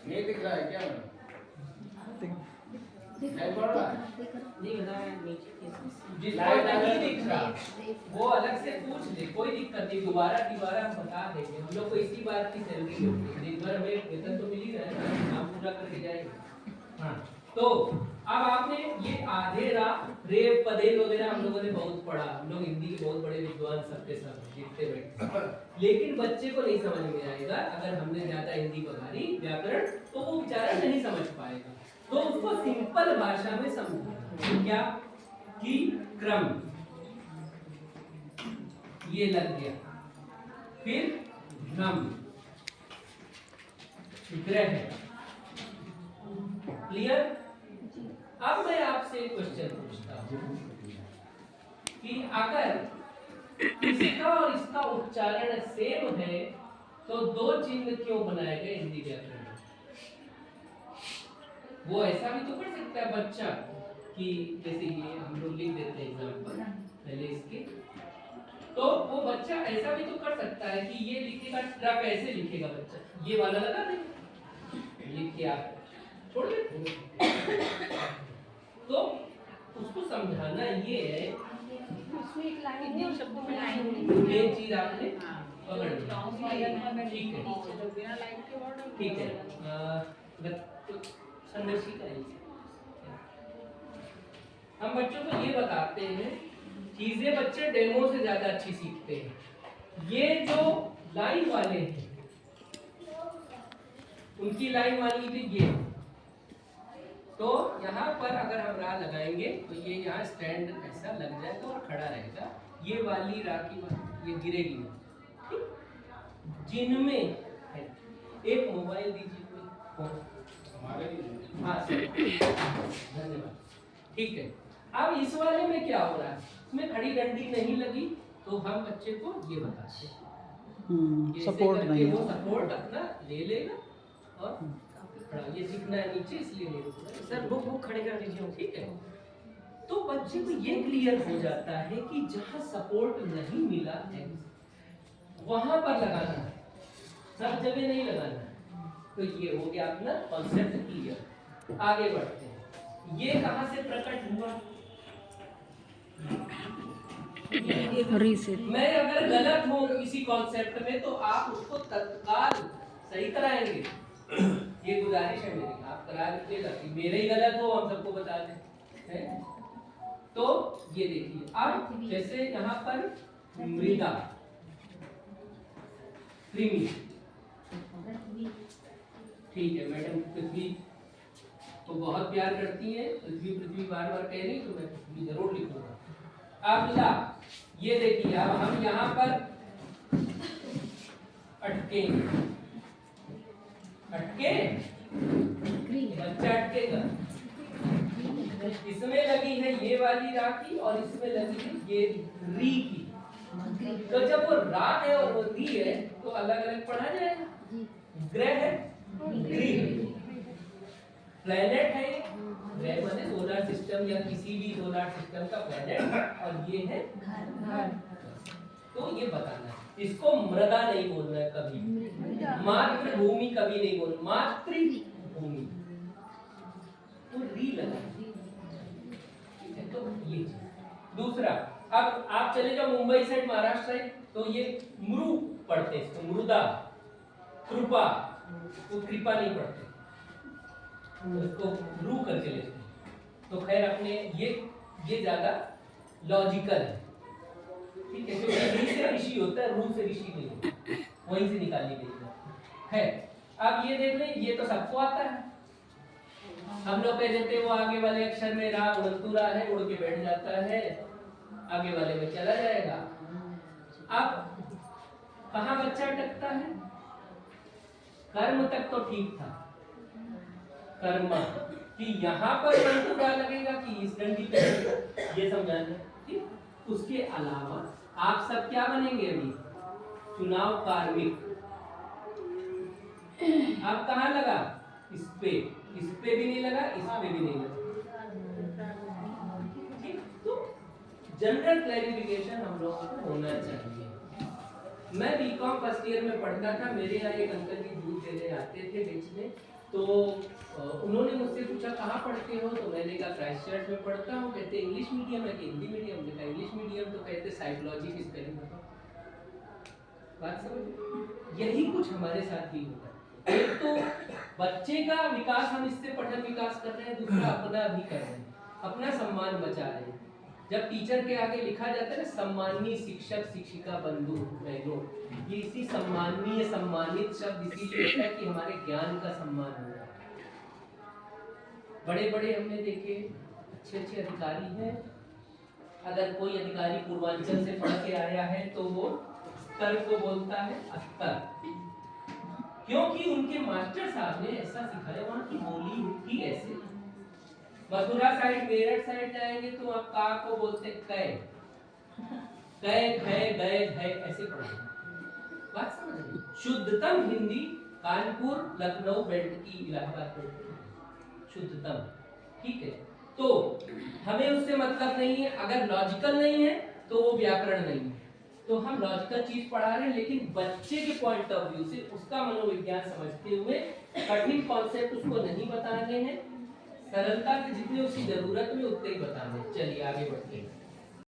नहीं दिख रहा है क्या? नहीं पड़ रहा है? दिख रहा है नीचे जिसको नहीं दिख रहा वो अलग से पूछ ले, कोई दिक्कत नहीं। दोबारा हम बता देंगे। हम लोग को इसी बात की सैलरी होती है, दिन भर हमें वेतन तो मिल ही रहा है ना, काम पूरा करके जाएंगे। हाँ, तो अब आपने ये आधेरा, रेप, पदेल वगैरह हम लोगों ने बहुत पढ़ा। हम लोग हिंदी के बहुत बड़े विद्वान सबके सब लिखते बैठे, लेकिन बच्चे को नहीं समझ में आएगा अगर हमने ज्यादा हिंदी पढ़ाई व्याकरण, तो वो बेचारा नहीं समझ पाएगा। तो उसको सिंपल भाषा में समझाना क्या कि क्रम ये लग गया, फिर भ्रम, ग्रह। क्लियर? अब मैं आपसे एक क्वेश्चन पूछता हूं कि अगर इसका और इसका उच्चारण सेम है तो दो चिन्ह क्यों बनाए गए हिंदी व्याकरण में? वो ऐसा भी तो कर सकता है बच्चा कि जैसे ये हम लोग लिख देते हैं एग्जांपल पहले इसके, तो वो बच्चा ऐसा भी तो कर सकता है कि ये लिखेगा ट्रक, ऐसे लिखेगा बच्चा, ये वाला लगा दे, ये क्या छोड़ दे। तो उसको समझाना ये है, उसमें एक लाइन है, शब्द में लाइन ये चीज आपने पकड़ ली। ठीक है, बिना लाइन के वर्ड ठीक है। संदर्शिका है। हम बच्चों को ये बताते हैं, चीजें बच्चे डेमो से ज्यादा अच्छी सीखते हैं। ये जो लाइन वाले हैं उनकी लाइन मान लीजिए ये, तो यहाँ पर अगर हम रा लगाएंगे तो ये यहाँ स्टैंड ऐसा लग जाएगा और खड़ा रहेगा। ये वाली रा की ये गिरेगी नहीं। जिनमें है एक मोबाइल दीजिए कोई, हाँ धन्यवाद। ठीक है, अब इस वाले में क्या हो रहा है, इसमें खड़ी डंडी नहीं लगी, तो हम बच्चे को ये बताते हैं सपोर्ट नहीं, वो सपोर्ट अपना ले लेगा और खड़ा। ये दिखना है नीचे इसलिए नहीं रुक रहा है। सर बुक खड़े कर दीजिए। ठीक है, तो बच्चे को ये क्लियर हो जाता है कि जहां सपोर्ट नहीं मिला है वहां पर लगाना है, सब जगह नहीं लगाना है। तो ये हो गया अपना कॉन्सेप्ट क्लियर। आगे बढ़ते हैं, ये कहां से प्रकट हुआ? मैं अगर गलत हूं किसी कॉन्सेप्ट में तो आप उसको तत्काल सही कराएंगे। ये गुजारिश है मेरी, आप करा दीजिएगा कि मेरे ही गलत हो, हम सबको बता दें। तो ये देखिए, अब जैसे यहाँ पर मृदा, कृमि, ठीक है मैडम, पृथ्वी तो बहुत प्यार करती है, पृथ्वी पृथ्वी बार बार कह रही, तो मैं पृथ्वी जरूर लिखूंगा। अब ये देखिए, अब हम यहाँ पर अटकेंगे, बच्चा अटकेगा। इसमें लगी है ये वाली रा की और इसमें लगी है ये री की। तो जब वो रा है और वो री है तो अलग अलग पढ़ा जाएगा। ग्रह है, ग्रीन, प्लेनेट है, ग्रह माने सोलर सिस्टम या किसी भी सोलर सिस्टम का प्लेनेट, और ये है घर। तो ये बताना है, इसको मृदा नहीं बोलना है कभी, मातृभूमि कभी नहीं बोलना, मातृभूमि तो री लगा। ठीक है, तो ये दूसरा। अब आप चले जाओ मुंबई साइड, महाराष्ट्र साइड, तो ये मृ पढ़ते हैं, इसको मृदा, कृपा, वो कृपा नहीं पढ़ते, तो इसको रू करके लेते हैं। तो खैर अपने ये ज्यादा लॉजिकल है। ठीक है, क्योंकि री से ऋषि होता है, रू से ऋषि नहीं होता, वहीं से निकाली गई है। अब ये देख लें, ये तो सबको आता है। हम लोग कह देते वो आगे वाले अक्षर में रा उड़तू रा है, उड़ के बैठ जाता है, आगे वाले में चला जाएगा। अब कहाँ बच्चा अटकता है? कर्म तक तो ठीक था, कर्मा कि यहाँ पर उड़तू रा लगेगा कि इस डंडी पे, ये समझाना। ठीक, उसके अलावा आप सब क्या बनेंगे अभी? चुनाव कार्मिक। अब कहाँ लगा? इस पे भी नहीं लगा, इस पे भी नहीं लगा। ठीक, तो जनरल क्लैरिफिकेशन हम लोगों को होना चाहिए। मैं बीकॉम फर्स्ट ईयर में पढ़ता था, मेरे यहाँ एक अंकल जी दूध देने आते थे बेचने, तो उन्होंने मुझसे पूछा कहाँ पढ़ते हो, तो मैंने कहा क्राइस्ट चर्च में पढ़ता हूँ। कहते इंग्लिश मीडियम है कि हिंदी मीडियम? मैंने कहा इंग्लिश मीडियम। तो कहते साइकोलॉजी की स्पेलिंग बताओ। बात समझ? यही कुछ हमारे साथ भी होता है। एक तो बच्चे का विकास हम इससे पठन विकास कर रहे हैं, दूसरा अपना भी कर रहे हैं, अपना सम्मान बचा रहे हैं। जब टीचर के आगे लिखा जाता है ना सम्मानीय शिक्षक शिक्षिका बंधु बहनों, ये इसी सम्मानीय सम्मानित शब्द इसीलिए होता है कि हमारे ज्ञान का सम्मान हो रहा है। बड़े बड़े हमने देखे अच्छे अच्छे अधिकारी हैं, अगर कोई अधिकारी पूर्वांचल से पढ़ के आया है तो वो स्तर को बोलता है अस्तर, क्योंकि उनके मास्टर साहब ने ऐसा सिखाया, वहां की बोली उठी ऐसे। मथुरा साइड मेरठ साइड जाएंगे तो आप का को बोलते कै, कै खै गए घै ऐसे पढ़ेंगे। बात समझ रहे? शुद्धतम हिंदी कानपुर लखनऊ बेल्ट की इलाहाबाद में शुद्धतम, ठीक है। तो हमें उससे मतलब नहीं है, अगर लॉजिकल नहीं है तो वो व्याकरण नहीं है। तो हम लॉजिकल चीज पढ़ा रहे हैं, लेकिन बच्चे के पॉइंट ऑफ व्यू से उसका मनोविज्ञान समझते हुए कठिन कॉन्सेप्ट उसको नहीं बताने हैं, सरलता से जितने उसकी जरूरत में उतने ही बताने। चलिए आगे बढ़ते हैं।